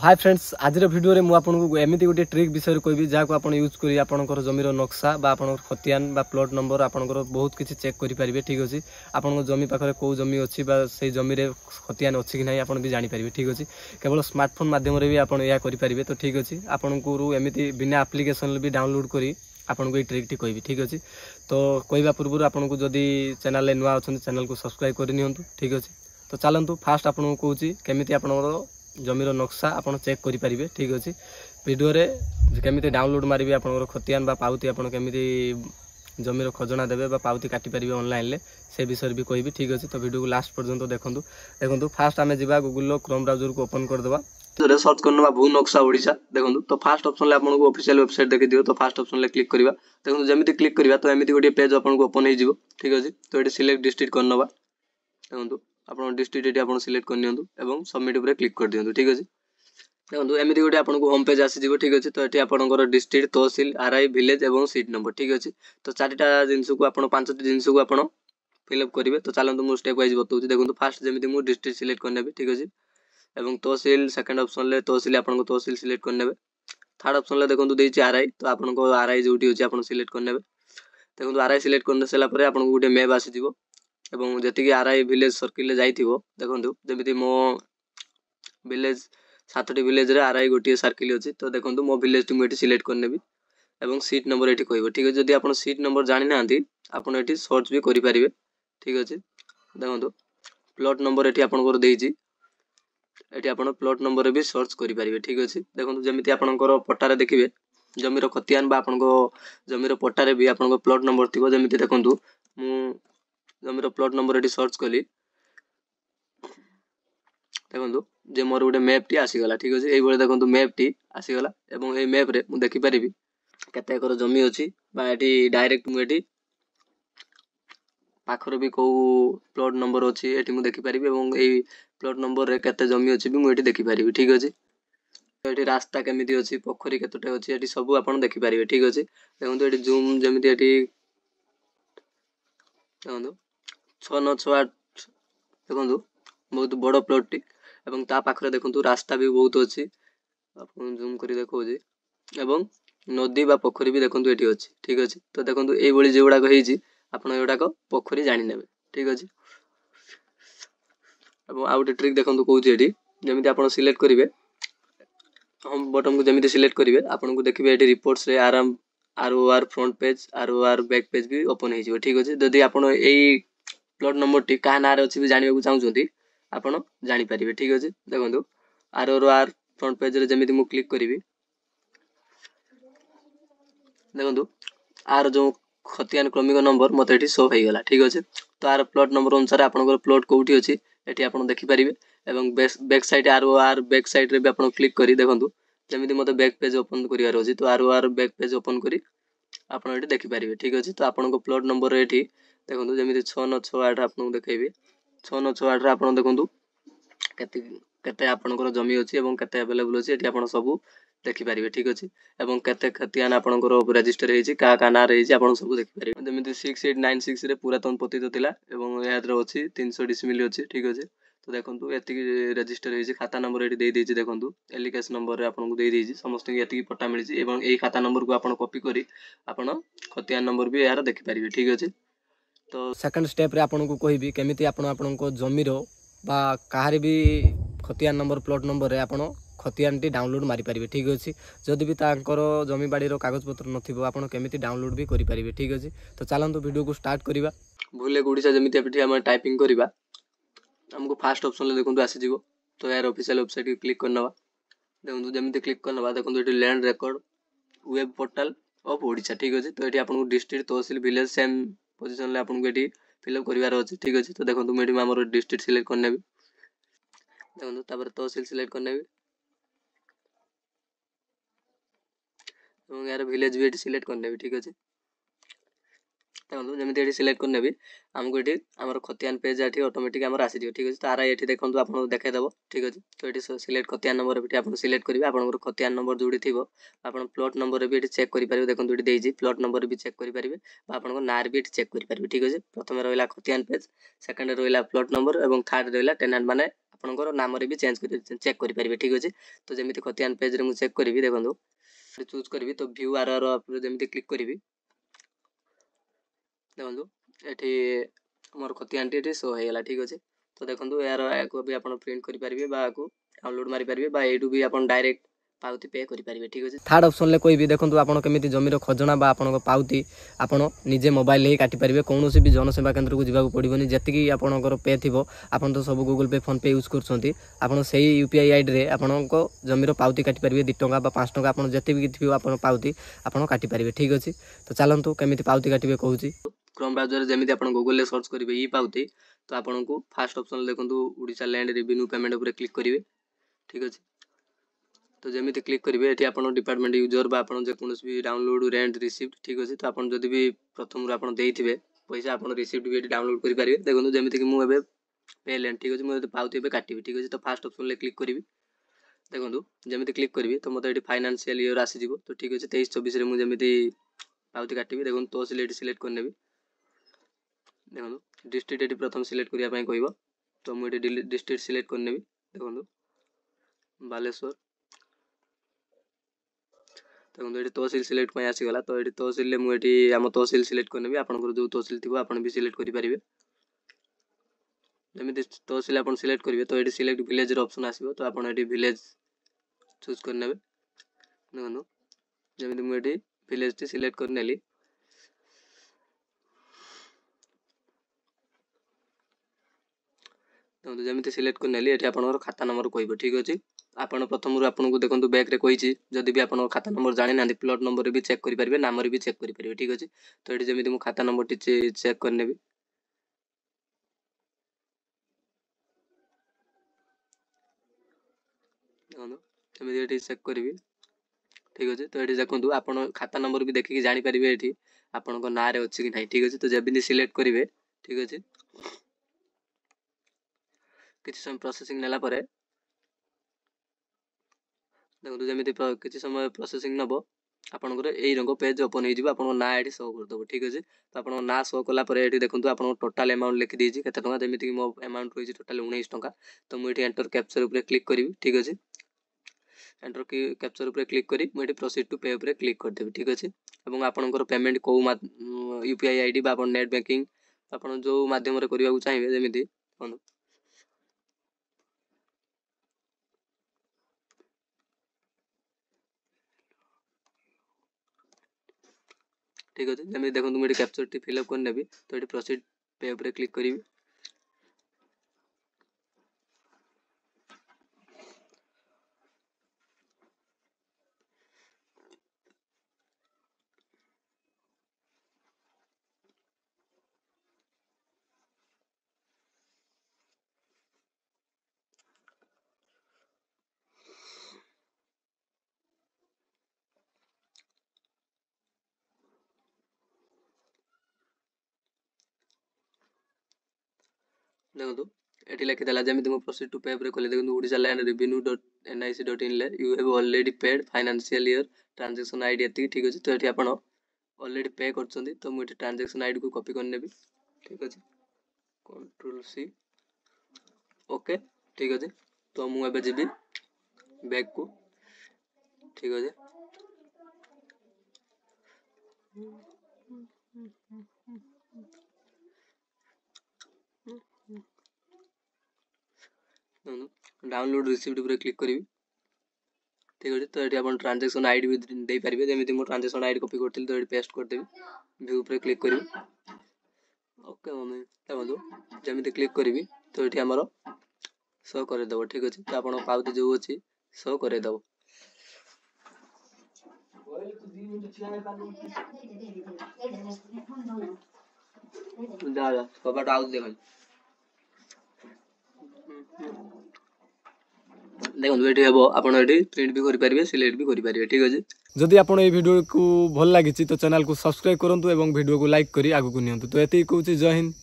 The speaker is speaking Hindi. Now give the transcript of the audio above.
हाय फ्रेंड्स आज वीडियो रे मु आपनको एमिति गोटे ट्रिक विषय कहबी जहाँ आप यूज करी आपनकर जमीर नक्शा बा आपनकर खतियान बा प्लॉट नंबर आपनकर बहुत किसी चेक करि परिबे। ठीक अछि आपन जमी पाखरे को जमी अछि बा से जमी रे खतियान अछि कि नै आपन भी जानि परिबे। ठीक अछि केवल स्मार्टफोन माध्यम रे भी आपन या करि परिबे। तो ठीक अछि आपनको एमिति बिना एप्लिकेशन भी डाउनलोड करी आपनको ये ट्रिक टी कहबी। ठीक अछि तो कहबा पूर्व आपनको जदी चैनल ले नुआ अछन चैनल को सब्सक्राइब करि नियंतु। ठीक अछि तो चलंतु फास्ट आपनको कहूची केमिति आपनकर जमीर नक्शा आपन चेक करि परिबे। ठीक अछि वीडियो रे केमिति डाउनलोड मारिबे आपनकर खतियान बा पाउती आपन केमिति जमीर खजना देबे बा पाउती काटि परिबे ऑनलाइन ले से विषय भी कहबी। ठीक अछि तो वीडियो को लास्ट पर्यंत देखंतु फास्ट आमे जिबा गूगल लो क्रोम ब्राउजर को ओपन कर देबा तो सर्च करनबा भू नक्शा ओडिसा देखंतु तो फास्ट ऑप्शन ले आपनको ऑफिशियल वेबसाइट देखि दियो तो फास्ट ऑप्शन ले क्लिक करबा देखंतु जेमिति क्लिक करबा तो एमिति गोटे पेज आपनको ओपन हे जिवो। ठीक अछि तो एटी सिलेक्ट डिस्ट्रिक्ट करनबा देखंतु आपन डिस्ट्रिक्ट एटी आपन सिलेक्ट कर नियंतु एवं सबमिट ऊपर क्लिक कर दियंतु। ठीक अछि देखंतु एमिति गोटे आपनको होम पेज आसी जिवो। ठीक अछि तो एटी आपनकर डिस्ट्रिक्ट तहसील आरआई विलेज एवं सीट नंबर। ठीक अछि तो चारिटा जिंस को आपन पांचटी जिंस को आपन फिल अप करिवे। तो चलंतु मु स्टेप वाइज बतौछि देखंतु फास्ट जेमिति मु डिस्ट्रिक्ट सिलेक्ट करनेबे। ठीक अछि एवं तहसील सेकंड ऑप्शन ले तहसील आपनको तहसील सिलेक्ट करनेबे। थर्ड ऑप्शन ले देखंतु देछि आरआई तो आपनको आरआई जोटी होछि आपन सिलेक्ट करनेबे। देखंतु आरआई सिलेक्ट करने सेला परे आपनको गोटे मैप आसी जिवो एवं जति कि आरआई विलेज सर्किल ले जाइथिबो देखंतु जेमिति मो विलेज सातटी विलेज रे आरआई गोटी सर्किल अछि तो देखंतु मो विलेज टू एटी सिलेक्ट करनेबी एवं सीट नंबर एटी कहबो। ठीक अछि जदि आपन सीट नंबर जानि नांती आपन एटी सर्च भी करि परिबे। ठीक अछि देखंतु प्लॉट नंबर एटी आपन देछि एटी आपन प्लॉट नंबर रे भी सर्च करि परिबे। ठीक अछि देखंतु जेमिति आपनकर पट्टा रे देखिबे जमीर खतियान बा आपनको जमीर पट्टा रे भी आपनको प्लॉट नंबर थिबो जेमिति देखंतु मु जमीर प्लॉट नंबर एटी सर्च कली देखंतु जे मोर गोटे मैप टी आसी गला। ठीक अछि एई बळे देखंतु मैप टी आसी गला एवं एई मैप रे मु देखि परिबी केते एकर जमी अछि बा एटी डायरेक्ट मु एटी पाखर भी को प्लॉट नंबर अछि एटी मु देखि परिबी एवं एई प्लॉट नंबर रे केते जमी अछि भी मु एटी देखि परिबी। ठीक अछि एटी रास्ता केमिति अछि पोखरी केतटे अछि एटी सब आपन देखि परिबे। ठीक अछि देखंतु एटी जूम जेमिति एटी देखंतु 6968 देखंतु बहुत बड़ प्लॉट टी एवं ता पाखरे देखंतु रास्ता भी बहुत अछि आपन जूम करी देखौ जे एवं नदी बा पोखरी भी देखंतु एटी अछि। ठीक अछि तो देखंतु एई बळी जेउडा को हेछि आपन एउडा को पोखरी जानि नेबे। ठीक अछि एवं आउट ट्रिक देखंतु कहू जे एटी जेमिति आपन सिलेक्ट करिवे होम बटन को जेमिति सिलेक्ट करिवे आपन को देखिबे एटी रिपोर्ट्स रे आराम ROR front page ROR back page भी ओपन हे जिवो। ठीक अछि जदि आपन एई प्लॉट नंबर टी का नारे अछि भी जानिबा को चाहउछंती आपन जानि परिबे। ठीक अछि देखंतु आरओआर फ्रंट पेज रे जेमिति मु क्लिक करिवि देखंतु आर जो खतियान क्रमिक नंबर मते एठी शो हे गला। ठीक अछि तो आर प्लॉट नंबर अनुसार आपनकर प्लॉट कोठी अछि एठी आपन देखि परिबे एवं back side ROR back side रे भी आपन क्लिक करी देखंतु जेमिति मते बैक पेज ओपन करिवार अछि तो आरओआर बैक पेज ओपन करी आपन एठी देखि परिबे। ठीक अछि तो आपन को प्लॉट नंबर एठी देखंतु जेमिति 6968 आपन को देखेबी 6968 रे आपन देखंतु केते केते आपनकर जमी अछि एवं केते अवेलेबल अछि एठी आपन सब देखि परिबे। ठीक अछि एवं केते खतियान आपनकर रजिस्टर हेछि का का ना रहिछि आपन सब देखि परिबे जेमिति 6896 रे पुरातन पतित थिला एवं याद रे अछि 300 डिसमिल अछि। ठीक अछि तो देखंतु एति रजिस्टर हेछि खाता नंबर एठी देइ देछि देखंतु एलिकेस नंबर रे आपन को देइ देछि समस्त एति पट्टा मिलिछि एवं एई खाता नंबर को आपन कॉपी करी आपन खतियान नंबर भी यार देखि परिबे। ठीक अछि तो सेकंड स्टेप रे आपन को कहबी केमिति आपन को जमीरो बा काहारे भी खतियान नंबर प्लॉट नंबर रे आपन खतियान टी डाउनलोड मारि परिबे। ठीक अछि जदि भी तांकर जमी बाड़ी रो कागज पत्र नथिबो आपन केमिति डाउनलोड भी करि परिबे। ठीक अछि तो चलंतु वीडियो को स्टार्ट करिबा भूले गुडीसा जेमिति एठी हम टाइपिंग करिबा हमको फास्ट ऑप्शन ले देखंतु आसी जिवो तो यार ऑफिशियल वेबसाइट के क्लिक करनबा देखंतु जेमिति क्लिक करनबा देखंतु एठी land record web portal of Odisha. ठीक अछि तो एठी आपन को डिस्ट्रिक्ट तहसील विलेज सेम पोजीशन ले आपन को एठी फिल अप करिवार अछि। ठीक अछि तो देखंतु मेडी हमर डिस्ट्रिक्ट सिलेक्ट करनेबी देखंतु तापर तहसील सिलेक्ट करनेबी एवं यार विलेज भी एठी सिलेक्ट करनेबी। ठीक अछि देखंतु जेमिति एठी सिलेक्ट करनेबी हमको एठी हमर खतियान पेज एठी ऑटोमेटिक हमर आसी दियो। ठीक अछि तारा एठी देखंतु आपन देखाइ दबो। ठीक अछि तो एठी सिलेक्ट खतियान नंबर एठी आपन सिलेक्ट करिवे आपन खतियान नंबर जोडी थिबो आपन प्लॉट नंबर भी एठी चेक करि परिबे देखंतु एठी देइछि प्लॉट नंबर भी चेक करि परिबे आपन को नार भी एठी चेक करि परिबे। ठीक अछि प्रथमे रहला खतियान पेज सेकंड रहला प्लॉट नंबर एवं थर्ड रहला टेनेंट माने आपणकर नाम भी चेक करेंगे ठीक अच्छे। तो जमी खतियान पेज रे चेक करी देखो चूज करी तो व्यू आर जमी क्लिक करी देखो ये मोर खतियान टी शो होगा ठीक अच्छे। तो देखो यार भी आप प्रिंट करेंगे डाउनलोड मारी पारे यू भी आप डायरेक्ट पावती पे करेंगे ठीक अच्छे। थर्ड ऑप्शन ले कोई भी देखो आपन केमी जमीर खजना बा आपन पावती आपन निजे मोबाइल ही काटी पारे कौन भी जनसेवा केन्द्र को जावाक पड़ोनी जी आपंकर पे थी आपन तो सब गूगल पे फोन पे यूज कर से यूपीआई आईडी रे आपन जमीर पावती काटी पारे 2 टंका 5 टंका आप जिते भी थी आप पावती आप काटी पारे ठीक अच्छे। तो चलतु केमी पावती काटे कहूँ क्रोम ब्राउजर जमी आप गूगल सर्च करेंगे ई पावती तो आपन को फास्ट ऑप्शन देखो ओडिशा लैंड रेवेन्यू पेमेंट उपर क्लिक करेंगे ठीक अच्छे। तो जमी क्लिक करेंगे ये आप डिपार्टमेंट यूजर जेकोसी भी डाउनलोड रेंट रिसीप्ट ठीक अच्छे। तो आपड़ जदि भी प्रथम आप देते पैसा आप रिसीप्ट भी डाउनलोड करेंगे देखो जमीक मुझे पे लेन ठीक अच्छे मुझे पावती काटी ठीक अच्छे। तो फास्ट ऑप्शन क्लिक करी देखो जमी क्लिक करी तो मतलब ये फाइनेंशियल ईयर आसीज तो ठीक अच्छे 23-24 मुझे पावती काटी देखो तहसिल ये सिलेक्ट करने देखो डिस्ट्रिक्ट ये प्रथम सिलेक्ट करने कह तो मुझे डिस्ट्रिक्ट सिलेक्ट करने देखो बालेश्वर देखो ये तहसिल सिलेक्ट आसीगला तो ये तहसिल मुझे आम तहसिल सिलेक्ट करने आपंकर जो तहसिल थी आप भी सिलेक्ट करेंगे जमी तहसिल आप सिलेक्ट करेंगे तो ये सिलेक्ट विलेज ऑप्शन आसो तो आप विलेज चूज करने देखो जमी मुझे विलेज टी सिलेक्ट करनेली देखो जमी सिलेक्ट करनेली ये आप खाता नंबर कह ठीक अच्छे। आपन प्रथम आपको देखो बैक रे कही जदि भी आप खाता नंबर जानी ना प्लॉट नंबर भी चेक करेंगे नाम भी चेक करेंगे ठीक अच्छे। तो ये जमी खाता नंबर टी चेक करने जमी चेक करी ठीक अच्छे। तो ये देखो आप खाता नंबर भी देखिए जानीपर ये आपण ना अच्छे कि ना ठीक अच्छे। तो जब सिलेक्ट करेंगे ठीक अच्छे किसी समय प्रोसेसिंग नेला परे देखो जमी किसी समय प्रोसेसिंग नब आपंकर यही रंग पेज ओपन हो ना ये शो करदेव ठीक अच्छे। तो आप ना शो कलापर ये देखो आप टोटाल अमाउंट लिखिदी केते टंका जमीक मो अमाउंट रही टोटाल 19 टंका। तो मुझे एंटर कैप्चर उपर क्लिक करी ठीक अच्छे एंटर की कैप्चर उपर क्लिक करी मुझे प्रोसीड टू पे उपर क्लिक करदेवी ठीक अच्छे। और आपंकर पेमेंट कौ यूपीआई आईडी बा नेट बैंकिंग आप जो मध्यम करने चाहिए जमी ठीक अच्छे। जमी देखो मुझे कैप्चर टी फिलअप करने तो ये प्रोसीड पे उपर क्लिक करी देखो ये लिखिदेला जमी मुझे प्रोसीड टू पे कले देखो Odisha land revenue .nic.in you have already paid financial year transaction ID ये ठीक अच्छे। तो ये आप ऑलरेडी पे कर तो मुझे ट्रांजैक्शन आईडी को कॉपी करने ठीक अच्छे कंट्रोल सी ओके ठीक अच्छे। तो मुझे जी बैक को ठीक अच्छे डाउनलोड रिसीप्ट उपर क्लिक करी ठीक अच्छे। तो ये आप ट्रांजैक्शन आईडी भी दे पारे जमी मो ट्रांजैक्शन आईडी कॉपी करी तो ये पेस्ट करदेवी व्यू उपर क्लिक करी ओके मम्मी देखो जमी क्लिक करी तो ये आमर शो करदेव ठीक अच्छे। तो आप पावती जो अच्छी शो करदेव कबाट आउट देख देखो ये हम आप प्रिंट भी करेंगे सिलेक्ट भी करेंगे ठीक अच्छे। जदि आप वीडियो को भल लगी तो चैनल को सब्सक्राइब करूँ और वीडियो को लाइक करी आगू नियंतु। तो ये कहूँ जय हिंद।